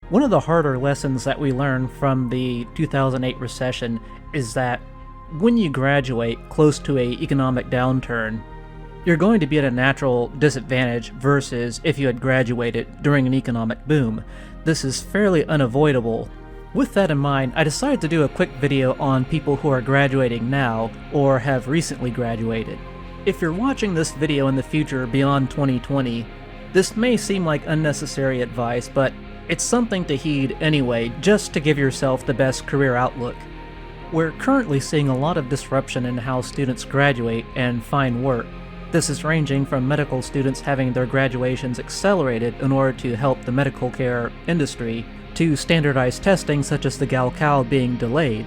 One of the harder lessons that we learned from the 2008 recession is that when you graduate close to an economic downturn, you're going to be at a natural disadvantage versus if you had graduated during an economic boom. This is fairly unavoidable. With that in mind, I decided to do a quick video on people who are graduating now or have recently graduated. If you're watching this video in the future beyond 2020, this may seem like unnecessary advice, but it's something to heed anyway, just to give yourself the best career outlook. We're currently seeing a lot of disruption in how students graduate and find work. This is ranging from medical students having their graduations accelerated in order to help the medical care industry, to standardized testing such as the Gaokao being delayed.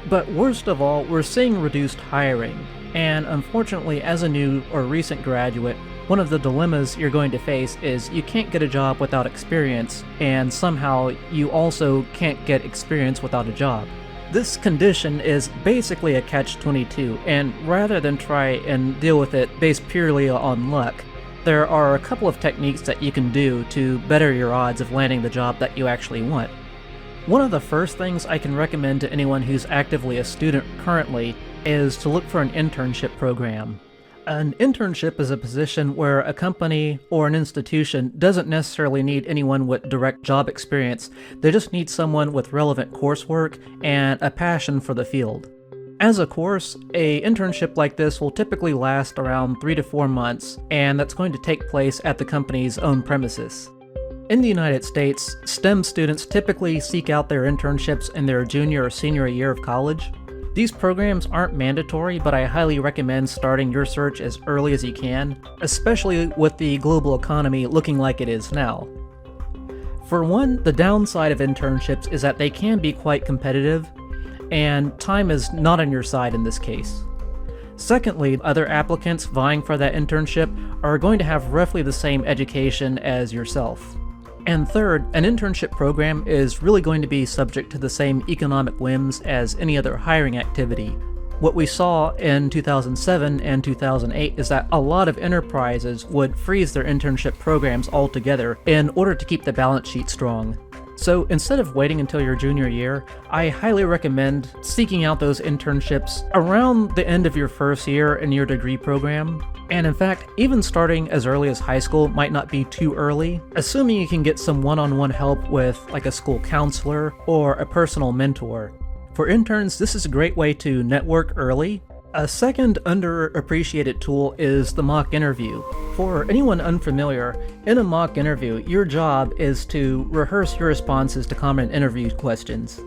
But worst of all, we're seeing reduced hiring, and unfortunately as a new or recent graduate, one of the dilemmas you're going to face is you can't get a job without experience, and somehow you also can't get experience without a job. This condition is basically a catch-22, and rather than try and deal with it based purely on luck, there are a couple of techniques that you can do to better your odds of landing the job that you actually want. One of the first things I can recommend to anyone who's actively a student currently is to look for an internship program. An internship is a position where a company or an institution doesn't necessarily need anyone with direct job experience, they just need someone with relevant coursework and a passion for the field. As a course, an internship like this will typically last around 3 to 4 months, and that's going to take place at the company's own premises. In the United States, STEM students typically seek out their internships in their junior or senior year of college. These programs aren't mandatory, but I highly recommend starting your search as early as you can, especially with the global economy looking like it is now. For one, the downside of internships is that they can be quite competitive, and time is not on your side in this case. Secondly, other applicants vying for that internship are going to have roughly the same education as yourself. And third, an internship program is really going to be subject to the same economic whims as any other hiring activity. What we saw in 2007 and 2008 is that a lot of enterprises would freeze their internship programs altogether in order to keep the balance sheet strong. So instead of waiting until your junior year, I highly recommend seeking out those internships around the end of your first year in your degree program. And in fact, even starting as early as high school might not be too early, assuming you can get some one-on-one help with like a school counselor or a personal mentor. For interns, this is a great way to network early. A second underappreciated tool is the mock interview. For anyone unfamiliar, in a mock interview, your job is to rehearse your responses to common interview questions.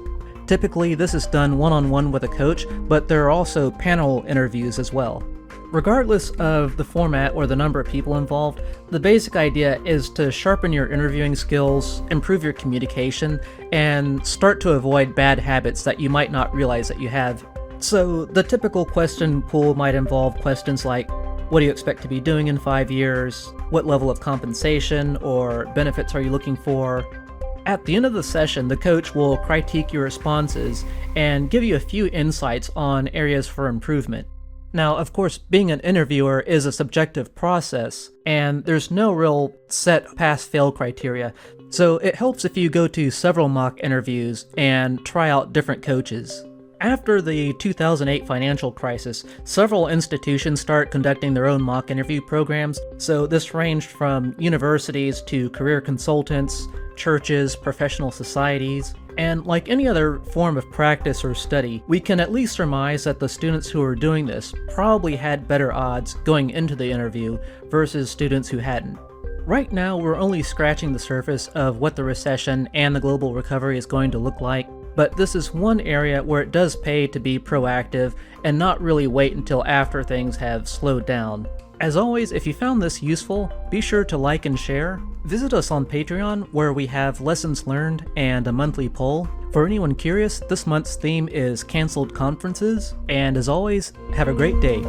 Typically, this is done one-on-one with a coach, but there are also panel interviews as well. Regardless of the format or the number of people involved, the basic idea is to sharpen your interviewing skills, improve your communication, and start to avoid bad habits that you might not realize that you have. So the typical question pool might involve questions like, what do you expect to be doing in 5 years? What level of compensation or benefits are you looking for? At the end of the session, the coach will critique your responses and give you a few insights on areas for improvement. Now, of course, being an interviewer is a subjective process, and there's no real set pass-fail criteria, so it helps if you go to several mock interviews and try out different coaches. After the 2008 financial crisis, several institutions started conducting their own mock interview programs, so this ranged from universities to career consultants, churches, professional societies. And like any other form of practice or study, we can at least surmise that the students who were doing this probably had better odds going into the interview versus students who hadn't. Right now, we're only scratching the surface of what the recession and the global recovery is going to look like, but this is one area where it does pay to be proactive and not really wait until after things have slowed down. As always, if you found this useful, be sure to like and share. Visit us on Patreon, where we have lessons learned and a monthly poll. For anyone curious, this month's theme is canceled conferences, and as always, have a great day.